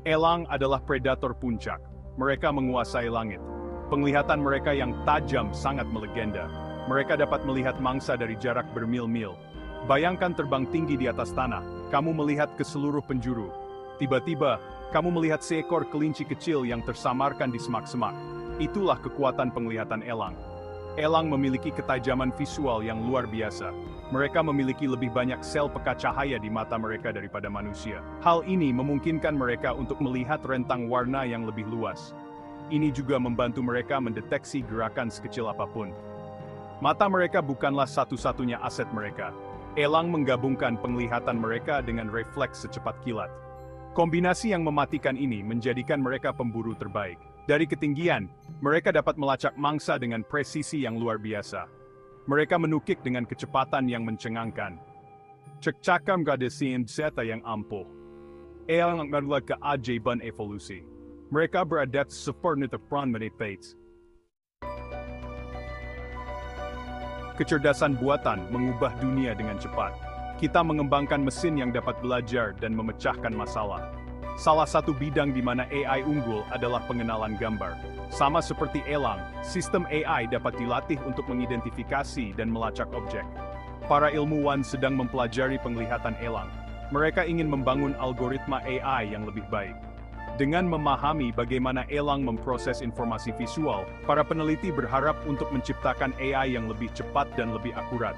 Elang adalah predator puncak. Mereka menguasai langit. Penglihatan mereka yang tajam sangat melegenda. Mereka dapat melihat mangsa dari jarak bermil-mil. Bayangkan terbang tinggi di atas tanah, kamu melihat ke seluruh penjuru. Tiba-tiba, kamu melihat seekor kelinci kecil yang tersamarkan di semak-semak. Itulah kekuatan penglihatan elang. Elang memiliki ketajaman visual yang luar biasa. Mereka memiliki lebih banyak sel pekat cahaya di mata mereka daripada manusia. Hal ini memungkinkan mereka untuk melihat rentang warna yang lebih luas. Ini juga membantu mereka mendeteksi gerakan sekecil apapun. Mata mereka bukanlah satu-satunya aset mereka. Elang menggabungkan penglihatan mereka dengan refleks secepat kilat. Kombinasi yang mematikan ini menjadikan mereka pemburu terbaik. Dari ketinggian, mereka dapat melacak mangsa dengan presisi yang luar biasa. Mereka menukik dengan kecepatan yang mencengangkan. Cekcakam gadisiin zeta yang ampuh. Elang adalah keajaiban evolusi. Mereka beradaptasi seperti peran menipis. Kecerdasan buatan mengubah dunia dengan cepat. Kita mengembangkan mesin yang dapat belajar dan memecahkan masalah. Salah satu bidang di mana AI unggul adalah pengenalan gambar. Sama seperti elang, sistem AI dapat dilatih untuk mengidentifikasi dan melacak objek. Para ilmuwan sedang mempelajari penglihatan elang. Mereka ingin membangun algoritma AI yang lebih baik. Dengan memahami bagaimana elang memproses informasi visual, para peneliti berharap untuk menciptakan AI yang lebih cepat dan lebih akurat.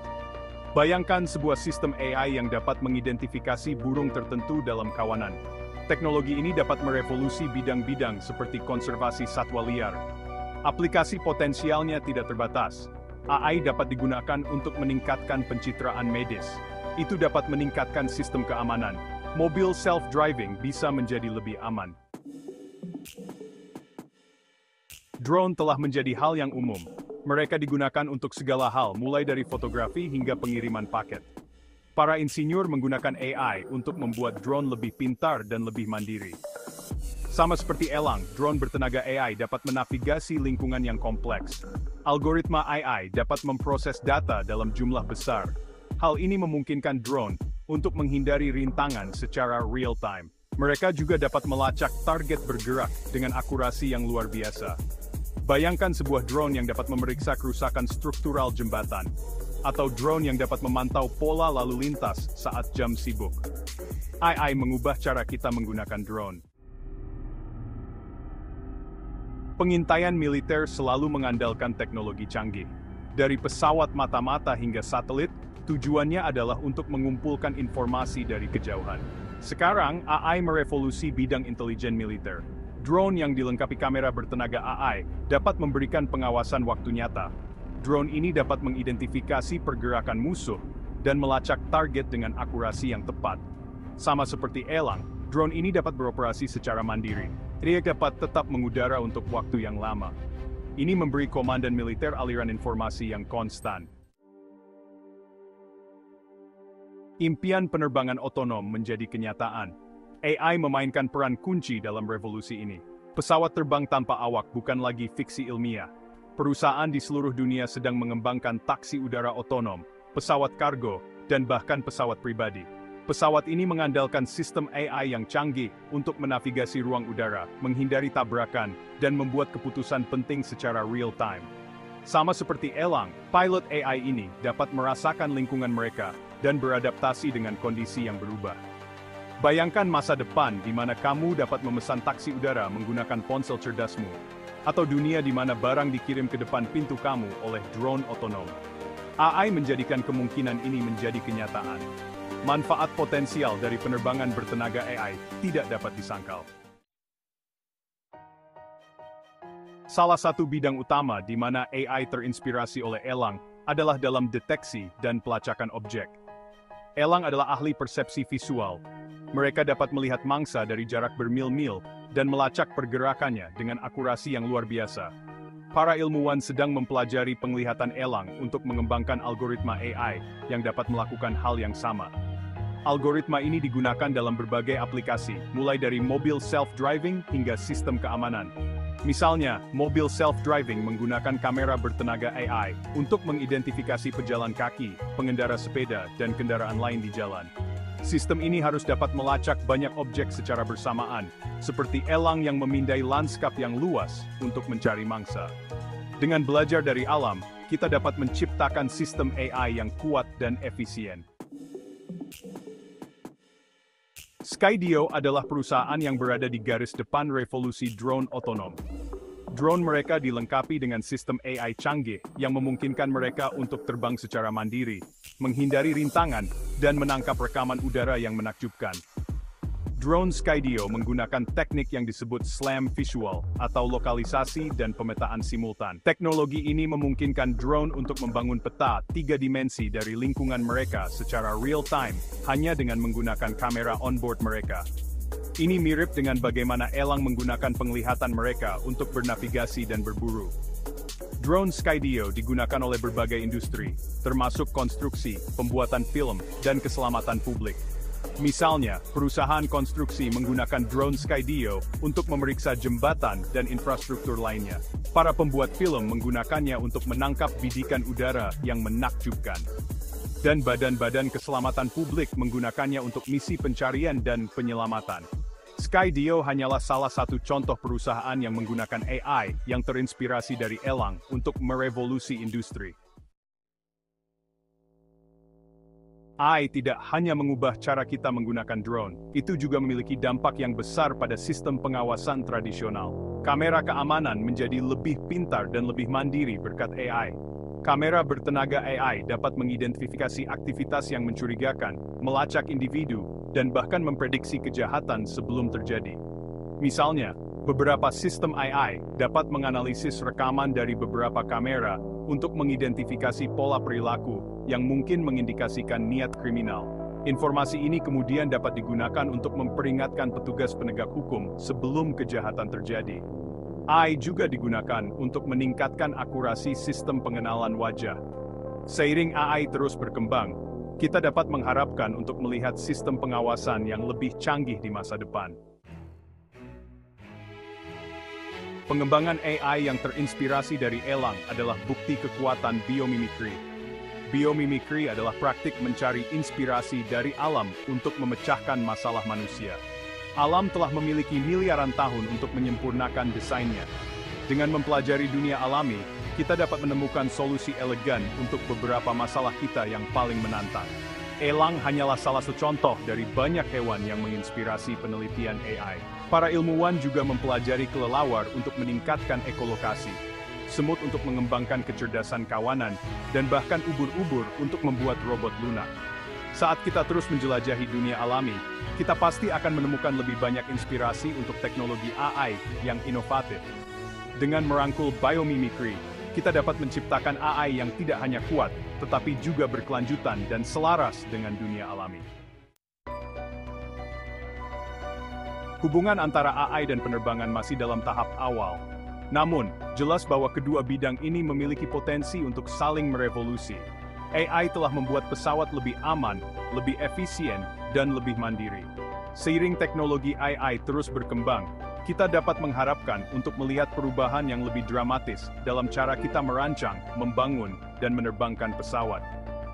Bayangkan sebuah sistem AI yang dapat mengidentifikasi burung tertentu dalam kawanan. Teknologi ini dapat merevolusi bidang-bidang seperti konservasi satwa liar. Aplikasi potensialnya tidak terbatas. AI dapat digunakan untuk meningkatkan pencitraan medis. Itu dapat meningkatkan sistem keamanan. Mobil self-driving bisa menjadi lebih aman. Drone telah menjadi hal yang umum. Mereka digunakan untuk segala hal, mulai dari fotografi hingga pengiriman paket. Para insinyur menggunakan AI untuk membuat drone lebih pintar dan lebih mandiri. Sama seperti elang, drone bertenaga AI dapat menavigasi lingkungan yang kompleks. Algoritma AI dapat memproses data dalam jumlah besar. Hal ini memungkinkan drone untuk menghindari rintangan secara real-time. Mereka juga dapat melacak target bergerak dengan akurasi yang luar biasa. Bayangkan sebuah drone yang dapat memeriksa kerusakan struktural jembatan, atau drone yang dapat memantau pola lalu lintas saat jam sibuk. AI mengubah cara kita menggunakan drone. Pengintaian militer selalu mengandalkan teknologi canggih. Dari pesawat mata-mata hingga satelit, tujuannya adalah untuk mengumpulkan informasi dari kejauhan. Sekarang, AI merevolusi bidang intelijen militer. Drone yang dilengkapi kamera bertenaga AI dapat memberikan pengawasan waktu nyata. Drone ini dapat mengidentifikasi pergerakan musuh dan melacak target dengan akurasi yang tepat. Sama seperti elang, drone ini dapat beroperasi secara mandiri. Dia dapat tetap mengudara untuk waktu yang lama. Ini memberi komandan militer aliran informasi yang konstan. Impian penerbangan otonom menjadi kenyataan. AI memainkan peran kunci dalam revolusi ini. Pesawat terbang tanpa awak bukan lagi fiksi ilmiah. Perusahaan di seluruh dunia sedang mengembangkan taksi udara otonom, pesawat kargo, dan bahkan pesawat pribadi. Pesawat ini mengandalkan sistem AI yang canggih untuk menavigasi ruang udara, menghindari tabrakan, dan membuat keputusan penting secara real-time. Sama seperti elang, pilot AI ini dapat merasakan lingkungan mereka dan beradaptasi dengan kondisi yang berubah. Bayangkan masa depan di mana kamu dapat memesan taksi udara menggunakan ponsel cerdasmu, atau dunia di mana barang dikirim ke depan pintu kamu oleh drone otonom. AI menjadikan kemungkinan ini menjadi kenyataan. Manfaat potensial dari penerbangan bertenaga AI tidak dapat disangkal. Salah satu bidang utama di mana AI terinspirasi oleh elang adalah dalam deteksi dan pelacakan objek. Elang adalah ahli persepsi visual. Mereka dapat melihat mangsa dari jarak bermil-mil dan melacak pergerakannya dengan akurasi yang luar biasa. Para ilmuwan sedang mempelajari penglihatan elang untuk mengembangkan algoritma AI yang dapat melakukan hal yang sama. Algoritma ini digunakan dalam berbagai aplikasi, mulai dari mobil self-driving hingga sistem keamanan. Misalnya, mobil self-driving menggunakan kamera bertenaga AI untuk mengidentifikasi pejalan kaki, pengendara sepeda, dan kendaraan lain di jalan. Sistem ini harus dapat melacak banyak objek secara bersamaan, seperti elang yang memindai lanskap yang luas untuk mencari mangsa. Dengan belajar dari alam, kita dapat menciptakan sistem AI yang kuat dan efisien. Skydio adalah perusahaan yang berada di garis depan revolusi drone otonom. Drone mereka dilengkapi dengan sistem AI canggih yang memungkinkan mereka untuk terbang secara mandiri, menghindari rintangan, dan menangkap rekaman udara yang menakjubkan. Drone Skydio menggunakan teknik yang disebut SLAM visual atau lokalisasi dan pemetaan simultan. Teknologi ini memungkinkan drone untuk membangun peta 3 dimensi dari lingkungan mereka secara real-time hanya dengan menggunakan kamera onboard mereka. Ini mirip dengan bagaimana elang menggunakan penglihatan mereka untuk bernavigasi dan berburu. Drone Skydio digunakan oleh berbagai industri, termasuk konstruksi, pembuatan film, dan keselamatan publik. Misalnya, perusahaan konstruksi menggunakan drone Skydio untuk memeriksa jembatan dan infrastruktur lainnya. Para pembuat film menggunakannya untuk menangkap bidikan udara yang menakjubkan. Dan badan-badan keselamatan publik menggunakannya untuk misi pencarian dan penyelamatan. Skydio hanyalah salah satu contoh perusahaan yang menggunakan AI yang terinspirasi dari elang untuk merevolusi industri. AI tidak hanya mengubah cara kita menggunakan drone, itu juga memiliki dampak yang besar pada sistem pengawasan tradisional. Kamera keamanan menjadi lebih pintar dan lebih mandiri berkat AI. Kamera bertenaga AI dapat mengidentifikasi aktivitas yang mencurigakan, melacak individu, dan bahkan memprediksi kejahatan sebelum terjadi. Misalnya, beberapa sistem AI dapat menganalisis rekaman dari beberapa kamera untuk mengidentifikasi pola perilaku yang mungkin mengindikasikan niat kriminal. Informasi ini kemudian dapat digunakan untuk memperingatkan petugas penegak hukum sebelum kejahatan terjadi. AI juga digunakan untuk meningkatkan akurasi sistem pengenalan wajah. Seiring AI terus berkembang, kita dapat mengharapkan untuk melihat sistem pengawasan yang lebih canggih di masa depan. Pengembangan AI yang terinspirasi dari elang adalah bukti kekuatan biomimikri. Biomimikri adalah praktik mencari inspirasi dari alam untuk memecahkan masalah manusia. Alam telah memiliki miliaran tahun untuk menyempurnakan desainnya. Dengan mempelajari dunia alami, kita dapat menemukan solusi elegan untuk beberapa masalah kita yang paling menantang. Elang hanyalah salah satu contoh dari banyak hewan yang menginspirasi penelitian AI. Para ilmuwan juga mempelajari kelelawar untuk meningkatkan ekolokasi, semut untuk mengembangkan kecerdasan kawanan, dan bahkan ubur-ubur untuk membuat robot lunak. Saat kita terus menjelajahi dunia alami, kita pasti akan menemukan lebih banyak inspirasi untuk teknologi AI yang inovatif. Dengan merangkul biomimikry, kita dapat menciptakan AI yang tidak hanya kuat, tetapi juga berkelanjutan dan selaras dengan dunia alami. Hubungan antara AI dan penerbangan masih dalam tahap awal. Namun, jelas bahwa kedua bidang ini memiliki potensi untuk saling merevolusi. AI telah membuat pesawat lebih aman, lebih efisien, dan lebih mandiri. Seiring teknologi AI terus berkembang, kita dapat mengharapkan untuk melihat perubahan yang lebih dramatis dalam cara kita merancang, membangun, dan menerbangkan pesawat.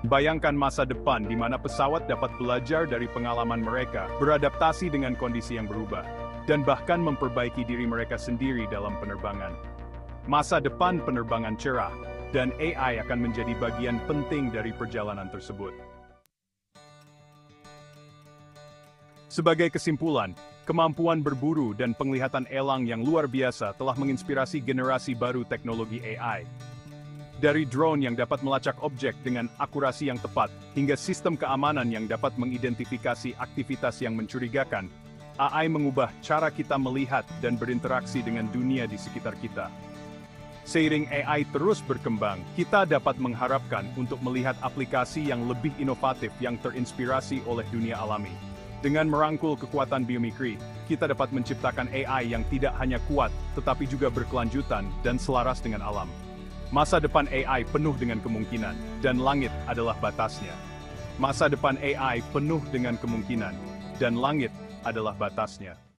Bayangkan masa depan di mana pesawat dapat belajar dari pengalaman mereka, beradaptasi dengan kondisi yang berubah, dan bahkan memperbaiki diri mereka sendiri dalam penerbangan. Masa depan penerbangan cerah, dan AI akan menjadi bagian penting dari perjalanan tersebut. Sebagai kesimpulan, kemampuan berburu dan penglihatan elang yang luar biasa telah menginspirasi generasi baru teknologi AI. Dari drone yang dapat melacak objek dengan akurasi yang tepat, hingga sistem keamanan yang dapat mengidentifikasi aktivitas yang mencurigakan, AI mengubah cara kita melihat dan berinteraksi dengan dunia di sekitar kita. Seiring AI terus berkembang, kita dapat mengharapkan untuk melihat aplikasi yang lebih inovatif yang terinspirasi oleh dunia alami. Dengan merangkul kekuatan biomimikri, kita dapat menciptakan AI yang tidak hanya kuat, tetapi juga berkelanjutan dan selaras dengan alam. Masa depan AI penuh dengan kemungkinan, dan langit adalah batasnya. Masa depan AI penuh dengan kemungkinan, dan langit adalah batasnya.